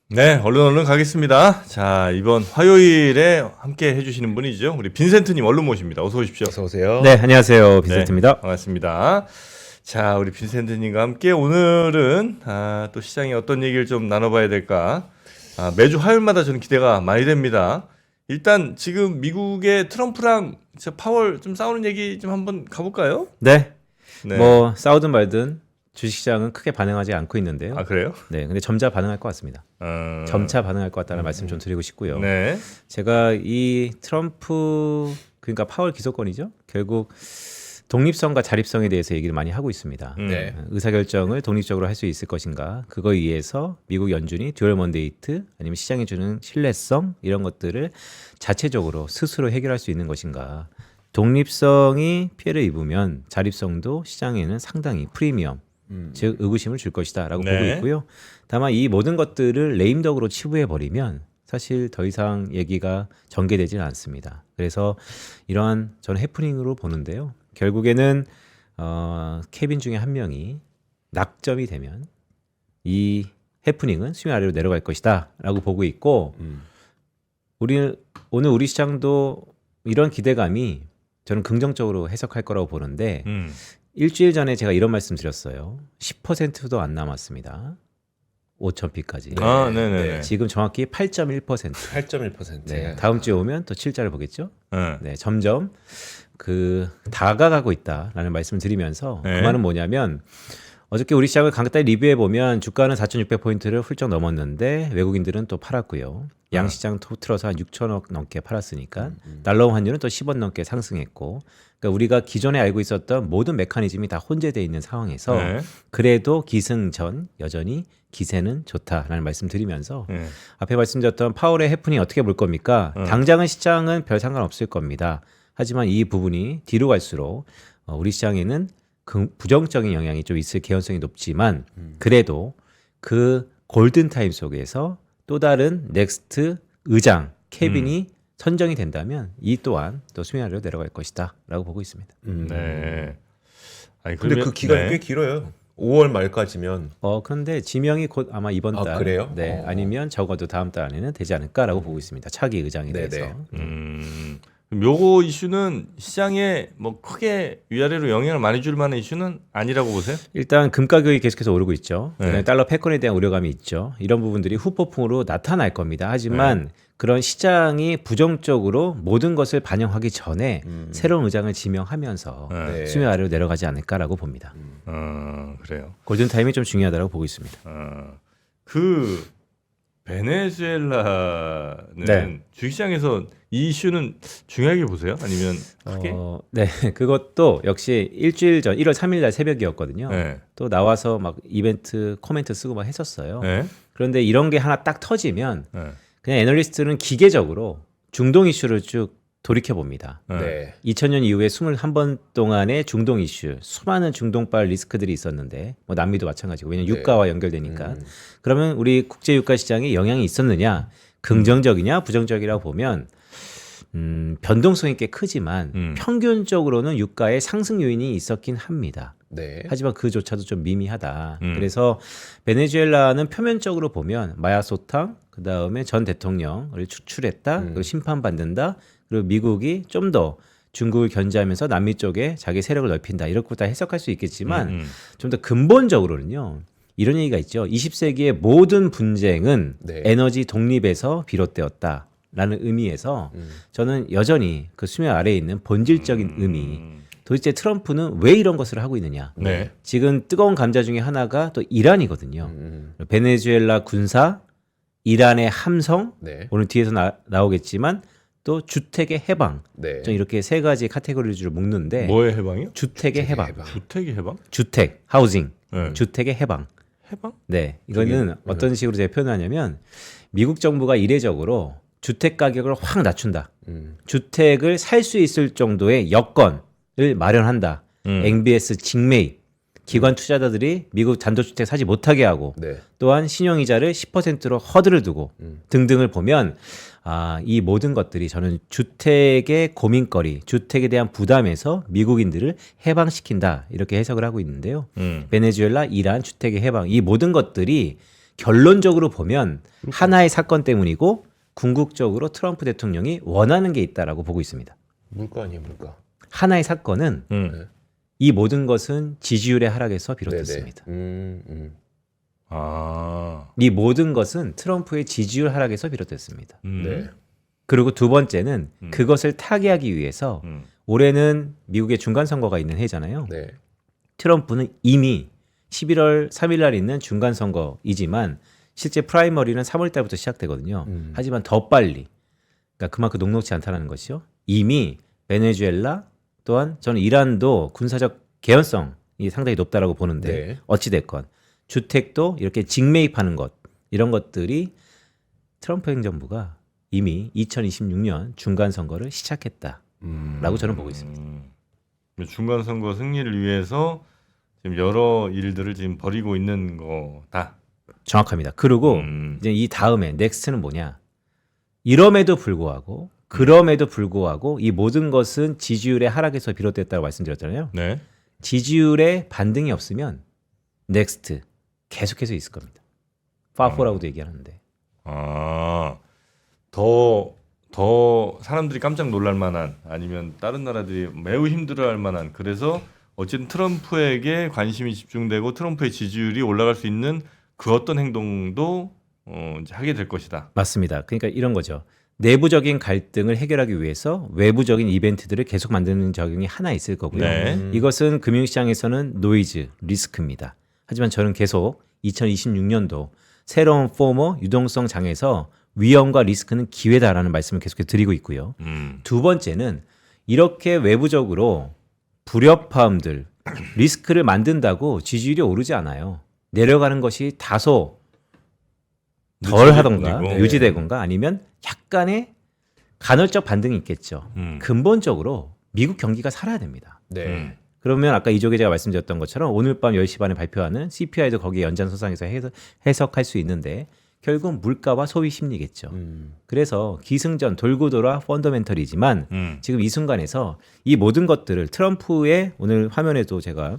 네, 얼른 가겠습니다. 자, 이번 화요일에 함께 해주시는 분이죠. 우리 빈센트님 얼른 모십니다. 어서 오십시오. 어서 오세요. 네, 안녕하세요. 네, 빈센트입니다. 반갑습니다. 자, 우리 빈센트님과 함께 오늘은 또 시장에 어떤 얘기를 좀 나눠봐야 될까? 매주 화요일마다 저는 기대가 많이 됩니다. 일단 지금 미국의 트럼프랑 파월 좀 싸우는 얘기 좀 한번 가볼까요? 네, 네. 뭐 싸우든 말든 주식시장은 크게 반응하지 않고 있는데요. 그래요? 네, 근데 점차 반응할 것 같습니다. 점차 반응할 것 같다는 말씀 좀 드리고 싶고요. 네. 제가 이 트럼프 그러니까 파월 기소권이죠. 결국 독립성과 자립성에 대해서 얘기를 많이 하고 있습니다. 네. 의사결정을 독립적으로 할 수 있을 것인가, 그거에 의해서 미국 연준이 듀얼 먼데이트 아니면 시장에 주는 신뢰성 이런 것들을 자체적으로 스스로 해결할 수 있는 것인가. 독립성이 피해를 입으면 자립성도 시장에는 상당히 프리미엄 즉 의구심을 줄 것이다라고 네. 보고 있고요. 다만 이 모든 것들을 레임덕으로 치부해 버리면 사실 더 이상 얘기가 전개되지는 않습니다. 그래서 이러한 저는 해프닝으로 보는데요. 결국에는 케빈 중에 한 명이 낙점이 되면 이 해프닝은 수면 아래로 내려갈 것이다라고 보고 있고 오늘 우리 시장도 이런 기대감이 저는 긍정적으로 해석할 거라고 보는데 일주일 전에 제가 이런 말씀 드렸어요. 10%도 안 남았습니다. 5,000피까지. 네네네. 지금 정확히 8.1%. 8.1%. 네, 다음 주에 오면 또 7자를 보겠죠. 네. 네, 점점 다가가고 있다라는 말씀을 드리면서 네. 그 말은 뭐냐면 어저께 우리 시장을 간단히 리뷰해 보면 주가는 4,600포인트를 훌쩍 넘었는데 외국인들은 또 팔았고요. 양시장 통틀어서 한 6천억 넘게 팔았으니까 달러 환율은 또 10원 넘게 상승했고, 그러니까 우리가 기존에 알고 있었던 모든 메커니즘이 다 혼재되어 있는 상황에서 네. 그래도 기승전 여전히 기세는 좋다라는 말씀 드리면서 네. 앞에 말씀드렸던 파월의 해프닝 어떻게 볼 겁니까? 당장은 시장은 별 상관없을 겁니다. 하지만 이 부분이 뒤로 갈수록 우리 시장에는 부정적인 영향이 좀 있을 개연성이 높지만 그래도 그 골든타임 속에서 또 다른 넥스트 의장 케빈이 선정이 된다면 이 또한 또 수면 아래로 내려갈 것이다 라고 보고 있습니다. 네. 아니, 근데 그 기간이 네. 꽤 길어요. 5월 말까지면. 그런데 지명이 곧 아마 이번 달 그래요? 네, 아니면 적어도 다음 달 안에는 되지 않을까라고 보고 있습니다. 차기 의장에 네네. 대해서. 그럼 요거 이슈는 시장에 뭐 크게 위아래로 영향을 많이 줄 만한 이슈는 아니라고 보세요? 일단 금 가격이 계속해서 오르고 있죠. 네. 그다음에 달러 패권에 대한 우려감이 있죠. 이런 부분들이 후폭풍으로 나타날 겁니다. 하지만 그런 시장이 부정적으로 모든 것을 반영하기 전에 새로운 의장을 지명하면서 네. 수면 아래로 내려가지 않을까라고 봅니다. 그래요. 골든타임이 좀 중요하다고 보고 있습니다. 그 베네수엘라는 네. 주식시장에서 이 이슈는 중요하게 보세요? 아니면 크게? 네, 그것도 역시 일주일 전 1월 3일 날 새벽이었거든요. 네. 또 나와서 막 이벤트 코멘트 쓰고 막 했었어요. 네. 그런데 이런 게 하나 딱 터지면 네. 그냥 애널리스트는 기계적으로 중동 이슈를 쭉 돌이켜 봅니다. 네. 2000년 이후에 21번 동안의 중동 이슈, 수많은 중동발 리스크들이 있었는데 뭐 남미도 마찬가지고 왜냐면 네. 유가와 연결되니까. 그러면 우리 국제 유가 시장에 영향이 있었느냐? 긍정적이냐, 부정적이라고 보면 변동성이 꽤 크지만 평균적으로는 유가의 상승 요인이 있었긴 합니다. 네. 하지만 그조차도 좀 미미하다. 그래서 베네수엘라는 표면적으로 보면 마야소탕, 그 다음에 전 대통령을 추출했다, 그리고 심판받는다, 그리고 미국이 좀 더 중국을 견제하면서 남미 쪽에 자기 세력을 넓힌다, 이렇게 다 해석할 수 있겠지만 좀 더 근본적으로는요. 이런 얘기가 있죠. 20세기의 모든 분쟁은 네. 에너지 독립에서 비롯되었다. 라는 의미에서 저는 여전히 그 수면 아래에 있는 본질적인 의미, 도대체 트럼프는 왜 이런 것을 하고 있느냐. 네. 지금 뜨거운 감자 중에 하나가 또 이란이거든요. 베네수엘라 군사, 이란의 함성, 네. 오늘 뒤에서 나오겠지만 또 주택의 해방. 네. 저는 이렇게 세 가지 카테고리를 묶는데 뭐의 해방이요? 주택의 해방. 주택의 해방? 주택, 하우징, 네. 주택의 해방. 해방? 네, 이거는 어떤 식으로 제가 표현하냐면 미국 정부가 이례적으로 주택 가격을 확 낮춘다. 주택을 살 수 있을 정도의 여건을 마련한다. MBS 직매입. 기관 투자자들이 미국 단독주택 사지 못하게 하고 네. 또한 신용이자를 10%로 허들을 두고 등등을 보면 이 모든 것들이 저는 주택의 고민거리, 주택에 대한 부담에서 미국인들을 해방시킨다 이렇게 해석을 하고 있는데요. 베네수엘라, 이란, 주택의 해방 이 모든 것들이 결론적으로 보면 하나의 사건 때문이고 궁극적으로 트럼프 대통령이 원하는 게 있다라고 보고 있습니다. 물가 아니에요, 물가. 하나의 사건은 이 모든 것은 지지율의 하락에서 비롯됐습니다. 아, 이 모든 것은 트럼프의 지지율 하락에서 비롯됐습니다. 네. 그리고 두 번째는 그것을 타개하기 위해서 올해는 미국의 중간 선거가 있는 해잖아요. 네. 트럼프는 이미 11월 3일 날 있는 중간 선거이지만 실제 프라이머리는 3월 달부터 시작되거든요. 하지만 더 빨리, 그러니까 그만큼 녹록지 않다는 것이요. 이미 베네수엘라 또한 저는 이란도 군사적 개연성이 상당히 높다라고 보는데 네. 어찌 됐건 주택도 이렇게 직매입하는 것 이런 것들이 트럼프 행정부가 이미 2026년 중간 선거를 시작했다라고 저는 보고 있습니다. 중간 선거 승리를 위해서 지금 여러 일들을 지금 벌이고 있는 거다. 정확합니다. 그리고 이제 이 다음에 넥스트는 뭐냐? 이럼에도 불구하고 그럼에도 불구하고 이 모든 것은 지지율의 하락에서 비롯됐다고 말씀드렸잖아요. 네. 지지율에 반등이 없으면 넥스트 계속해서 있을 겁니다. 파포라고도 얘기하는데. 아, 더 사람들이 깜짝 놀랄 만한 아니면 다른 나라들이 매우 힘들어할 만한 그래서 어쨌든 트럼프에게 관심이 집중되고 트럼프의 지지율이 올라갈 수 있는 그 어떤 행동도 이제 하게 될 것이다. 맞습니다. 그러니까 이런 거죠. 내부적인 갈등을 해결하기 위해서 외부적인 이벤트들을 계속 만드는 적용이 하나 있을 거고요. 네. 이것은 금융시장에서는 노이즈, 리스크입니다. 하지만 저는 계속 2026년도 새로운 포머 유동성 장에서 위험과 리스크는 기회다라는 말씀을 계속해서 드리고 있고요. 두 번째는 이렇게 외부적으로 불협화음들, 리스크를 만든다고 지지율이 오르지 않아요. 내려가는 것이 다소 덜 하던가 뿐이고. 유지되건가 아니면 약간의 간헐적 반등이 있겠죠. 근본적으로 미국 경기가 살아야 됩니다. 네. 그러면 아까 이쪽에 제가 말씀드렸던 것처럼 오늘 밤 10시 반에 발표하는 CPI도 거기에 연장선상에서 해석할 수 있는데 결국 물가와 소비 심리겠죠. 그래서 기승전 돌고 돌아 펀더멘털이지만 지금 이 순간에서 이 모든 것들을 트럼프의 오늘 화면에도 제가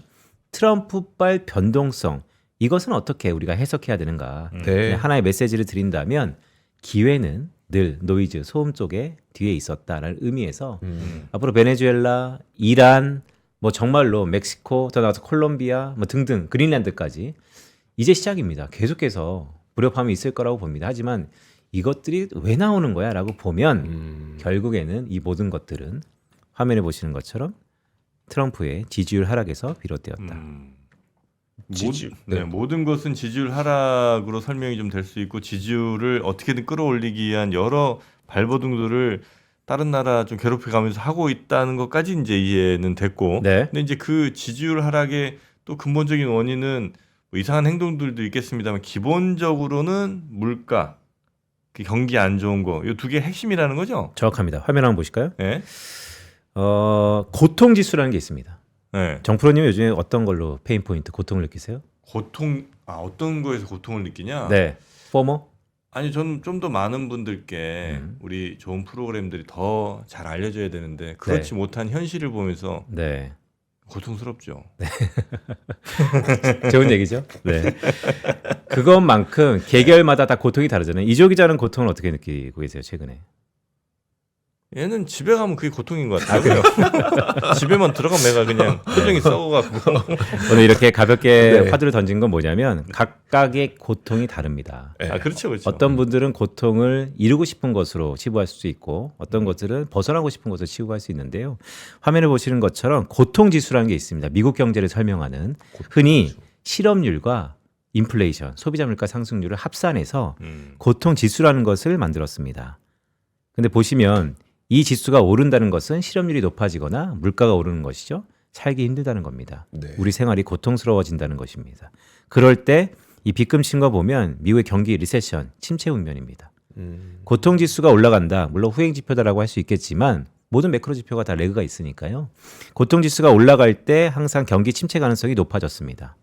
트럼프발 변동성 이것은 어떻게 우리가 해석해야 되는가 네. 하나의 메시지를 드린다면 기회는 늘 노이즈 소음 쪽에 뒤에 있었다라는 의미에서 앞으로 베네수엘라, 이란, 뭐 정말로 멕시코, 더 나가서 콜롬비아 뭐 등등 그린란드까지 이제 시작입니다. 계속해서 불협화음이 있을 거라고 봅니다. 하지만 이것들이 왜 나오는 거야라고 보면 결국에는 이 모든 것들은 화면에 보시는 것처럼 트럼프의 지지율 하락에서 비롯되었다. 모든 것은 지지율 하락으로 설명이 좀 될 수 있고 지지율을 어떻게든 끌어올리기 위한 여러 발버둥들을 다른 나라 좀 괴롭혀가면서 하고 있다는 것까지 이제 이해는 됐고, 네. 근데 이제 그 지지율 하락의 또 근본적인 원인은 뭐 이상한 행동들도 있겠습니다만 기본적으로는 물가, 그 경기 안 좋은 거, 이 두 개 핵심이라는 거죠. 정확합니다. 화면 한번 보실까요? 네. 고통 지수라는 게 있습니다. 네. 정프로님 요즘에 어떤 걸로 페인 포인트 고통을 느끼세요? 어떤 거에서 고통을 느끼냐? 네. 포모? 아니 저는 좀 더 많은 분들께 우리 좋은 프로그램들이 더 잘 알려져야 되는데 그렇지 못한 현실을 보면서 네. 고통스럽죠. 좋은 얘기죠. 네. 그것만큼 계절마다 다 고통이 다르잖아요. 이조 기자는 고통을 어떻게 느끼고 계세요, 최근에? 얘는 집에 가면 그게 고통인 것 같아요. 집에만 들어가면 내가 그냥 표정이 썩어갖고. 오늘 이렇게 가볍게 네. 화두를 던진 건 뭐냐면 각각의 고통이 다릅니다. 아 그렇죠, 그렇죠. 어떤 분들은 고통을 이루고 싶은 것으로 치부할 수 있고 어떤 것들은 벗어나고 싶은 것으로 치부할 수 있는데요. 화면에 보시는 것처럼 고통지수라는 게 있습니다. 미국 경제를 설명하는 흔히 실업률과 인플레이션, 소비자 물가 상승률을 합산해서 고통지수라는 것을 만들었습니다. 근데 보시면 이 지수가 오른다는 것은 실업률이 높아지거나 물가가 오르는 것이죠. 살기 힘들다는 겁니다. 네. 우리 생활이 고통스러워진다는 것입니다. 그럴 때 이 빗금친거 보면 미국의 경기 리세션, 침체 국면입니다. 고통지수가 올라간다. 물론 후행지표다라고 할 수 있겠지만 모든 매크로 지표가 다 레그가 있으니까요. 고통지수가 올라갈 때 항상 경기 침체 가능성이 높아졌습니다.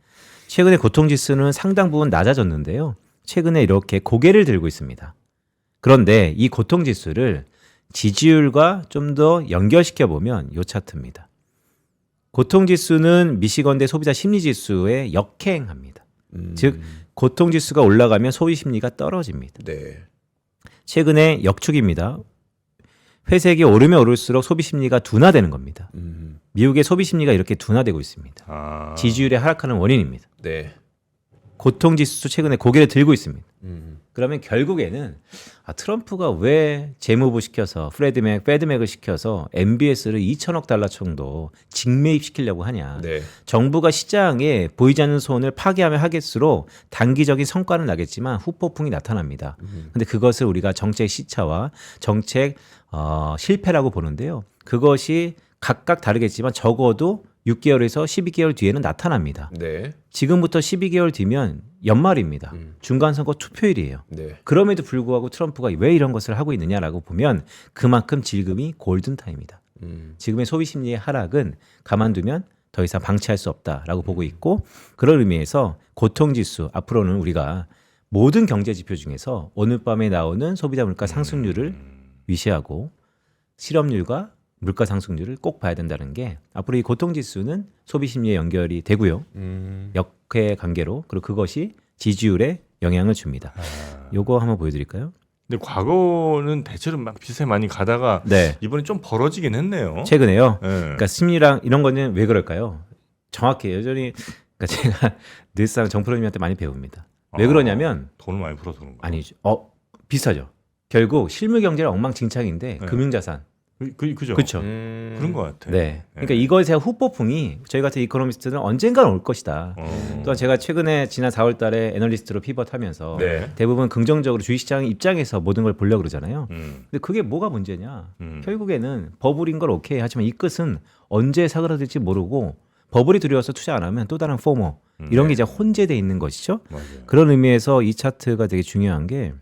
최근에 고통지수는 상당 부분 낮아졌는데요. 최근에 이렇게 고개를 들고 있습니다. 그런데 이 고통지수를 지지율과 좀 더 연결시켜 보면 이 차트입니다. 고통지수는 미시건대 소비자 심리지수에 역행합니다. 즉 고통 지수가 올라가면 소비 심리가 떨어집니다. 네. 최근에 역축입니다. 회색이 오르면 오를수록 소비 심리가 둔화되는 겁니다. 미국의 소비 심리가 이렇게 둔화되고 있습니다. 아. 지지율이 하락하는 원인입니다. 네. 고통 지수 최근에 고개를 들고 있습니다. 그러면 결국에는 트럼프가 왜 재무부 시켜서 패드맥을 시켜서 MBS를 2천억 달러 정도 직매입시키려고 하냐. 네. 정부가 시장에 보이지 않는 손을 파괴하면 하겠수록 단기적인 성과는 나겠지만 후폭풍이 나타납니다. 근데 그것을 우리가 정책 시차와 정책 실패라고 보는데요. 그것이 각각 다르겠지만 적어도 6개월에서 12개월 뒤에는 나타납니다. 네. 지금부터 12개월 뒤면 연말입니다. 중간선거 투표일이에요. 네. 그럼에도 불구하고 트럼프가 왜 이런 것을 하고 있느냐라고 보면 그만큼 지금이 골든타임이다. 지금의 소비 심리의 하락은 가만두면 더 이상 방치할 수 없다라고 보고 있고 그런 의미에서 고통지수 앞으로는 우리가 모든 경제 지표 중에서 오늘 밤에 나오는 소비자 물가 상승률을 위시하고 실업률과 물가 상승률을 꼭 봐야 된다는 게 앞으로 이 고통지수는 소비 심리에 연결이 되고요. 역회 관계로 그리고 그것이 지지율에 영향을 줍니다. 요거 한번 보여드릴까요? 근데 과거는 대체로 막 비슷하게 많이 가다가 네. 이번에 좀 벌어지긴 했네요. 최근에요. 네. 그러니까 심리랑 이런 거는 왜 그럴까요? 정확히 여전히 그러니까 제가 늘상 정프로님한테 많이 배웁니다. 왜 그러냐면 돈을 많이 벌어서 그런 거. 아니죠. 비슷하죠. 결국 실물 경제는 엉망진창인데 네. 금융자산. 그죠. 그렇죠. 그런 것 같아. 네. 그러니까 이것의 후폭풍이 저희 같은 이코노미스트는 언젠가는 올 것이다. 어. 또한 제가 최근에 지난 4월 달에 애널리스트로 피벗하면서 네. 대부분 긍정적으로 주식시장 입장에서 모든 걸 보려고 그러잖아요. 음. 근데 그게 뭐가 문제냐? 음. 결국에는 버블인 걸 오케이 하지만 이 끝은 언제 사그라들지 모르고 버블이 두려워서 투자 안 하면 또 다른 포모 이런 게 이제 혼재돼 있는 것이죠. 맞아요. 그런 의미에서 이 차트가 되게 중요한 게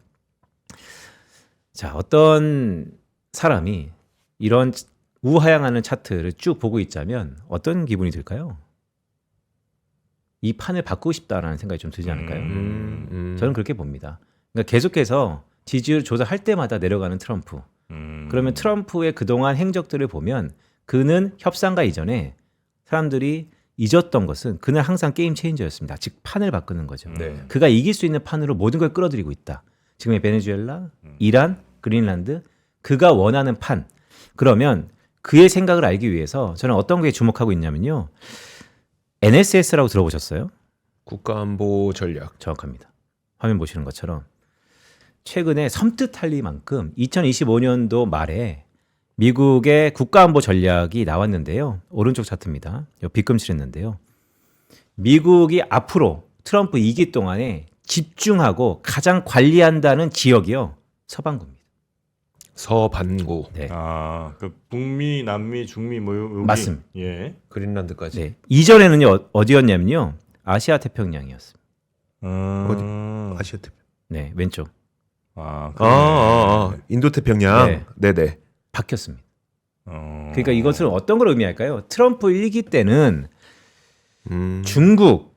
자, 어떤 사람이 이런 우하향하는 차트를 쭉 보고 있자면 어떤 기분이 들까요? 이 판을 바꾸고 싶다라는 생각이 좀 들지 않을까요? 저는 그렇게 봅니다. 그러니까 계속해서 지지율 조사할 때마다 내려가는 트럼프. 그러면 트럼프의 그동안 행적들을 보면 그는 협상가 이전에 사람들이 잊었던 것은 그는 항상 게임 체인저였습니다. 즉 판을 바꾸는 거죠. 네. 그가 이길 수 있는 판으로 모든 걸 끌어들이고 있다. 지금의 베네수엘라, 이란, 그린란드 그가 원하는 판. 그러면 그의 생각을 알기 위해서 저는 어떤 거에 주목하고 있냐면요. NSS라고 들어보셨어요? 국가안보 전략. 정확합니다. 화면 보시는 것처럼 최근에 섬뜩할리만큼 2025년도 말에 미국의 국가안보 전략이 나왔는데요. 오른쪽 차트입니다. 빗금칠했는데요. 미국이 앞으로 트럼프 2기 동안에 집중하고 가장 관리한다는 지역이요. 서반구입니다. 서반구. 네. 그 북미, 남미, 중미 뭐 여기 맞습니다. 예. 그린란드까지. 네. 이전에는요. 어디였냐면요. 아시아 태평양이었습니다. 어디? 아시아 태평양. 네, 왼쪽. 인도 태평양. 네. 네, 네. 바뀌었습니다. 그러니까 이것은 어떤 걸 의미할까요? 트럼프 1기 때는 중국,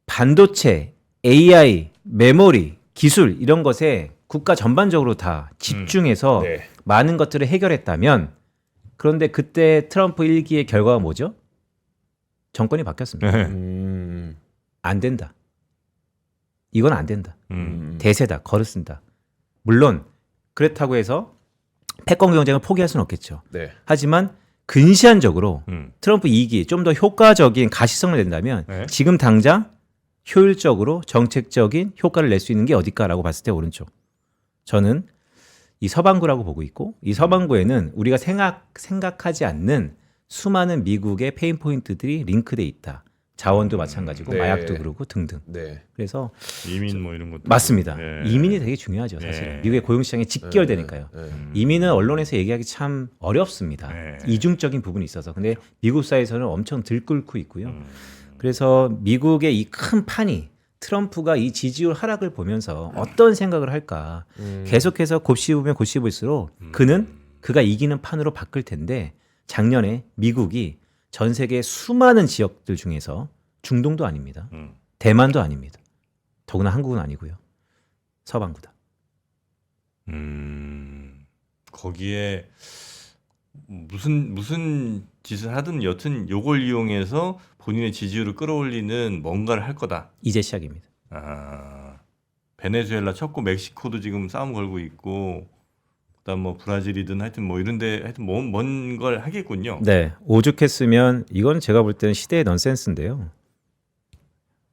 반도체, AI, 메모리, 기술 이런 것에 국가 전반적으로 다 집중해서 네. 많은 것들을 해결했다면 그런데 그때 트럼프 1기의 결과가 뭐죠? 정권이 바뀌었습니다. 안 된다. 이건 안 된다. 대세다. 거르쓴다. 물론 그렇다고 해서 패권 경쟁을 포기할 수는 없겠죠. 네. 하지만 근시안적으로 음. 트럼프 2기 좀 더 효과적인 가시성을 낸다면 네. 지금 당장 효율적으로 정책적인 효과를 낼 수 있는 게 어딜까라고 봤을 때 오른쪽. 저는 이 서반구라고 보고 있고 이 서반구에는 우리가 생각하지 않는 수많은 미국의 페인 포인트들이 링크돼 있다. 자원도 마찬가지고 네. 마약도 그렇고 등등. 네. 그래서 이민 뭐 이런 것도 맞습니다. 예. 이민이 되게 중요하죠, 사실은. 예. 미국의 고용시장에 직결되니까요. 네. 이민은 언론에서 얘기하기 참 어렵습니다. 네. 이중적인 부분이 있어서. 근데 미국 사회에서는 엄청 들끓고 있고요. 그래서 미국의 이 큰 판이 트럼프가 이 지지율 하락을 보면서 어떤 생각을 할까. 계속해서 곱씹으면 곱씹을수록 그는 그가 이기는 판으로 바뀔 텐데 작년에 미국이 전 세계 수많은 지역들 중에서 중동도 아닙니다. 대만도 아닙니다. 더구나 한국은 아니고요. 서반구다. 거기에 무슨 짓을 하든 여튼 요걸 이용해서 본인의 지지율을 끌어올리는 뭔가를 할 거다. 이제 시작입니다. 베네수엘라 쳤고 멕시코도 지금 싸움 걸고 있고 그다음 뭐 브라질이든 하여튼 뭐 이런데 하여튼 뭔 걸 하겠군요. 네, 오죽했으면 이건 제가 볼 때는 시대의 넌센스인데요.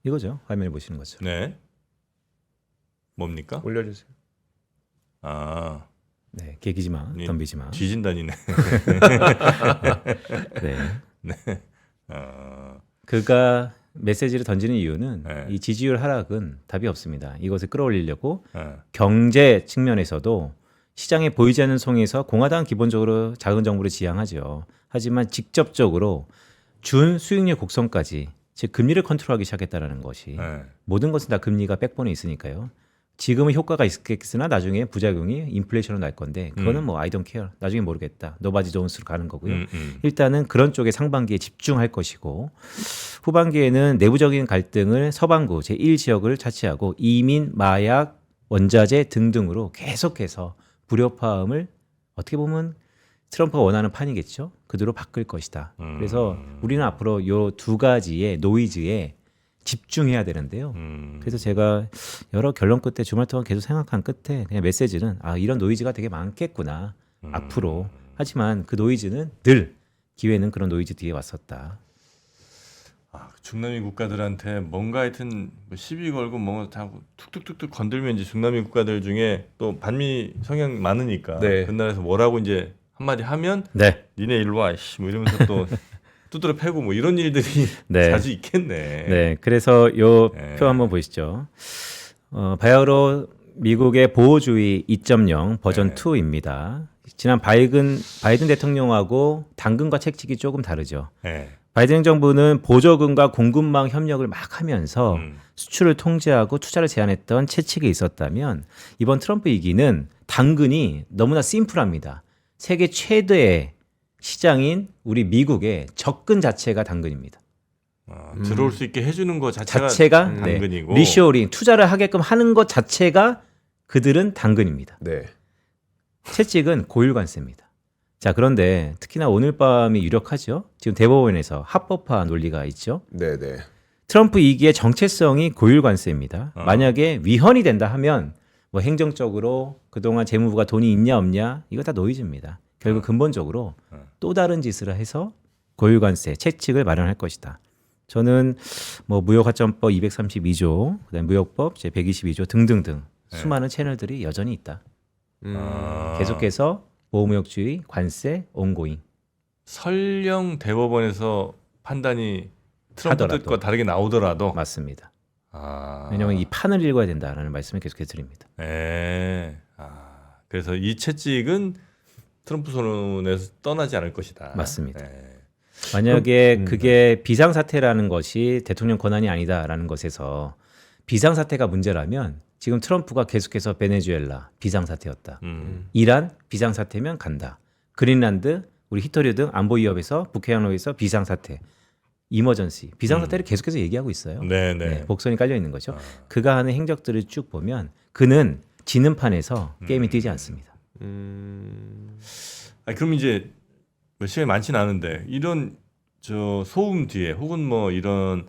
이거죠. 화면에 보시는 거죠. 네. 뭡니까? 올려주세요. 아, 네, 개기지 마, 예, 덤비지 마. 뒤진다니네. 네, 아, 그가 메시지를 던지는 이유는 네. 이 지지율 하락은 답이 없습니다. 이것을 끌어올리려고 아, 경제 측면에서도 시장에 보이지 않는 송에서 공화당은 기본적으로 작은 정부를 지향하죠. 하지만 직접적으로 준 수익률 곡선까지 즉 금리를 컨트롤하기 시작했다는 것이 네. 모든 것은 다 금리가 백본에 있으니까요. 지금은 효과가 있겠으나 나중에 부작용이 인플레이션으로 날 건데 그거는 뭐 I don't care. 나중에 모르겠다. 노바지 존스로 가는 거고요. 일단은 그런 쪽에 상반기에 집중할 것이고 후반기에는 내부적인 갈등을 서반구 제1지역을 차치하고 이민, 마약, 원자재 등등으로 계속해서 불협화음을 어떻게 보면 트럼프가 원하는 판이겠죠. 그대로 바꿀 것이다. 그래서 우리는 앞으로 요 두 가지의 노이즈에 집중해야 되는데요. 그래서 제가 여러 결론 끝에 주말 동안 계속 생각한 끝에 그냥 메시지는 이런 노이즈가 되게 많겠구나 앞으로. 하지만 그 노이즈는 늘 기회는 그런 노이즈 뒤에 왔었다. 중남미 국가들한테 뭔가 하여튼 뭐 시비 걸고 뭔가 툭툭툭툭 건들면 이제 중남미 국가들 중에 또 반미 성향 많으니까 네. 그 나라에서 뭐라고 이제 한마디 하면 네, 니네 일로 와, 뭐 이러면서 또 두드려 패고 뭐 이런 일들이 네. 자주 있겠네. 네. 그래서 요 네. 표 한번 보시죠. 바야흐로 미국의 보호주의 2.0 버전 네. 2입니다. 지난 바이든 대통령하고 당근과 책찍이 조금 다르죠. 네. 바이든 정부는 보조금과 공급망 협력을 막 하면서 수출을 통제하고 투자를 제한했던 채찍이 있었다면 이번 트럼프 이기는 당근이 너무나 심플합니다. 세계 최대의 시장인 우리 미국의 접근 자체가 당근입니다. 들어올 수 있게 해주는 거 자체가 당근이고 리쇼링 투자를 하게끔 하는 것 자체가 그들은 당근입니다. 네. 채찍은 고율 관세입니다. 자, 그런데 특히나 오늘 밤이 유력하죠. 지금 대법원에서 합법화 논리가 있죠. 네, 네. 트럼프 2기의 정체성이 고율 관세입니다. 만약에 위헌이 된다 하면 뭐 행정적으로 그동안 재무부가 돈이 있냐 없냐 이거 다 노이즈입니다. 결국 근본적으로 또 다른 짓을 해서 고율 관세 채찍을 마련할 것이다. 저는 뭐 무역화점법 232조, 그다음에 무역법 제 122조 등등등 수많은 채널들이 여전히 있다. 계속해서 보호무역주의, 관세, 온고잉. 설령 대법원에서 판단이 트럼프 하더라도. 뜻과 다르게 나오더라도 맞습니다. 아, 왜냐하면 이 판을 읽어야 된다라는 말씀을 계속해 드립니다. 예. 그래서 이 채찍은 트럼프 손에서 떠나지 않을 것이다. 맞습니다. 예. 만약에 그게 비상사태라는 것이 대통령 권한이 아니다라는 것에서 비상사태가 문제라면 지금 트럼프가 계속해서 베네수엘라 비상사태였다. 이란 비상사태면 간다. 그린란드 우리 히터류 등 안보 위협에서 북해양로에서 비상사태. 이머전시 비상사태를 계속해서 얘기하고 있어요. 네네. 네, 복선이 깔려 있는 거죠. 그가 하는 행적들을 쭉 보면 그는 지는 판에서 게임이 뛰지 않습니다. 그럼 이제 뭐 시간이 많지는 않은데 이런 저 소음 뒤에 혹은 뭐 이런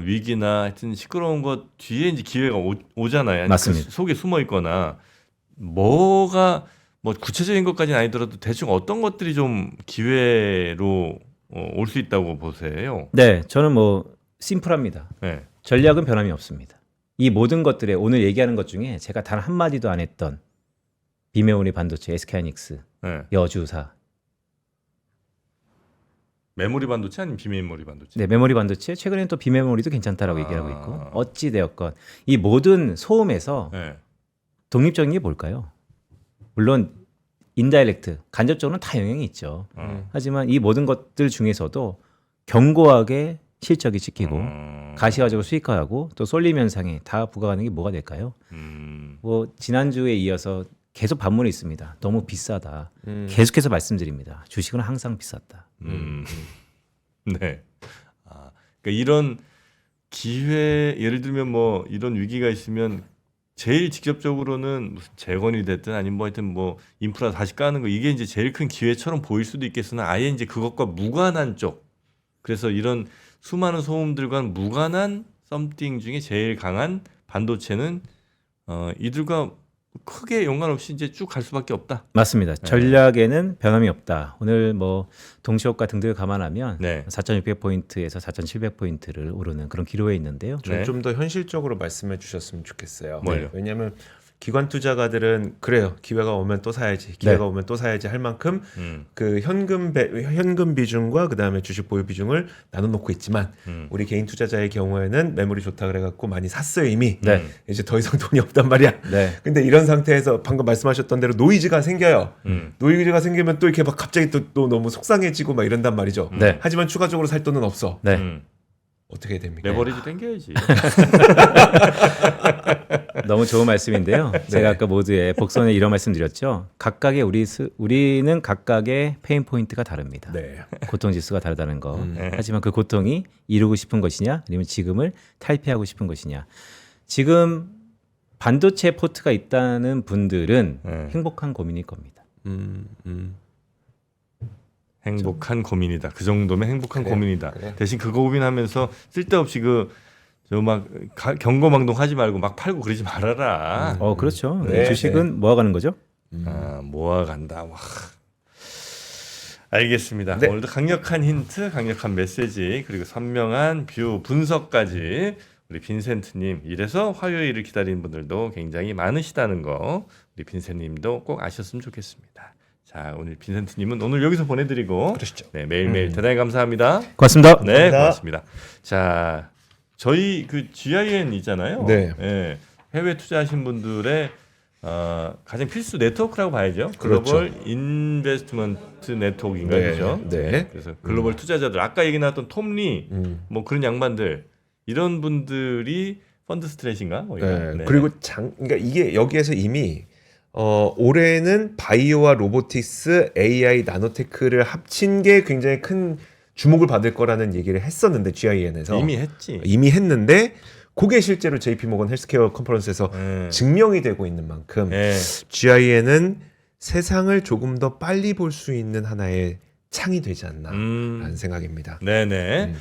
위기나 하여튼 시끄러운 것 뒤에 이제 기회가 오잖아요. 아니, 맞습니다. 그 속에 숨어 있거나 뭐가 뭐 구체적인 것까지는 아니더라도 대충 어떤 것들이 좀 기회로 올 수 있다고 보세요. 네, 저는 뭐 심플합니다. 네. 전략은 변함이 없습니다. 이 모든 것들에 오늘 얘기하는 것 중에 제가 단 한마디도 안 했던 비메모리 반도체, SK하이닉스, 네. 여주사. 메모리 반도체 아니면 비메모리 반도체? 네, 메모리 반도체. 최근에는 또 비메모리도 괜찮다라고 얘기하고 있고 어찌 되었건 이 모든 소음에서 네. 독립적인 게 뭘까요? 물론 인다이렉트, 간접적으로는 다 영향이 있죠. 하지만 이 모든 것들 중에서도 견고하게 실적이 찍히고 가시화적으로 수익화하고 또 쏠림 현상에 다 부과하는 게 뭐가 될까요? 뭐 지난주에 이어서 계속 반문이 있습니다. 너무 비싸다. 계속해서 말씀드립니다. 주식은 항상 비쌌다. 네. 그러니까 이런 기회 예를 들면 뭐 이런 위기가 있으면 제일 직접적으로는 무슨 재건이 됐든 아니면 뭐 하여튼 뭐 인프라 다시 까는 거 이게 이제 제일 큰 기회처럼 보일 수도 있겠으나 아예 이제 그것과 무관한 쪽. 그래서 이런 수많은 소음들과 무관한 썸띵 중에 제일 강한 반도체는 이들과 크게 연관없이 이제 쭉 갈 수밖에 없다. 맞습니다. 전략에는 변함이 없다. 오늘 뭐 동시효과 등등을 감안하면 네. 4,600포인트에서 4,700포인트를 오르는 그런 기로에 있는데요. 네. 좀 더 현실적으로 말씀해 주셨으면 좋겠어요. 뭘요? 왜냐하면 기관 투자가들은 그래요. 기회가 오면 또 사야지. 기회가 오면 또 사야지 할 만큼 그 현금 비중과 그다음에 주식 보유 비중을 나눠 놓고 있지만 우리 개인 투자자의 경우에는 매물이 좋다 그래 갖고 많이 샀어요, 이미. 네. 이제 더 이상 돈이 없단 말이야. 네. 근데 이런 상태에서 방금 말씀하셨던 대로 노이즈가 생겨요. 노이즈가 생기면 또 이렇게 막 갑자기 또 너무 속상해지고 막 이런단 말이죠. 네. 하지만 추가적으로 살 돈은 없어. 네. 어떻게 해야 됩니까? 레버리지 땡겨야지. 너무 좋은 말씀인데요. 제가 아까 모두에 복선에 이런 말씀 드렸죠. 각각의 우리는 각각의 페인 포인트가 다릅니다. 네. 고통 지수가 다르다는 거. 하지만 그 고통이 이루고 싶은 것이냐, 아니면 지금을 탈피하고 싶은 것이냐. 지금 반도체 포트가 있다는 분들은 행복한 고민일 겁니다. 행복한 고민이다. 그 정도면 행복한 그래요. 고민이다. 그래요. 대신 그거 고민하면서 쓸데없이 막 경거망동하지 말고 막 팔고 그러지 말아라. 그렇죠. 네, 주식은 모아가는 거죠. 모아간다. 와. 알겠습니다. 네. 오늘도 강력한 힌트, 강력한 메시지, 그리고 선명한 뷰 분석까지 우리 빈센트님, 이래서 화요일을 기다리는 분들도 굉장히 많으시다는 거 우리 빈센트님도 꼭 아셨으면 좋겠습니다. 자, 오늘 빈센트님은 오늘 여기서 보내드리고 그러시죠. 네, 매일매일 대단히 감사합니다. 고맙습니다. 네, 감사합니다. 고맙습니다. 자, 저희 그 GIN 있잖아요. 네. 예, 해외 투자하신 분들의 가장 필수 네트워크라고 봐야죠. 그렇죠. 글로벌 인베스트먼트 네트워크인가요, 네, 그죠? 네. 그래서 글로벌 투자자들, 아까 얘기 나왔던 톰리, 뭐 그런 양반들, 이런 분들이 펀드 스트레이트인가? 뭐 이런. 네. 그리고 그러니까 이게 여기에서 이미 올해는 바이오와 로보틱스, AI, 나노테크를 합친 게 굉장히 큰 주목을 받을 거라는 얘기를 했었는데 GIN에서 이미 했는데 그게 실제로 JP모건 헬스케어 컨퍼런스에서 증명이 되고 있는 만큼 GIN은 세상을 조금 더 빨리 볼 수 있는 하나의 창이 되지 않나라는 생각입니다. 네네.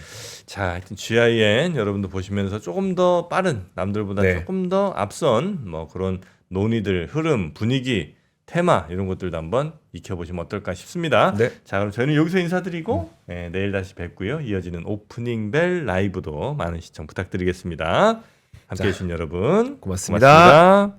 자, 하여튼 GIN 여러분도 보시면서 조금 더 빠른, 남들보다 네. 조금 더 앞선 뭐 그런 논의들, 흐름, 분위기, 테마 이런 것들도 한번 익혀보시면 어떨까 싶습니다. 네. 자, 그럼 저희는 여기서 인사드리고 내일 다시 뵙고요. 이어지는 오프닝 벨 라이브도 많은 시청 부탁드리겠습니다. 함께해 주신 여러분 고맙습니다. 고맙습니다.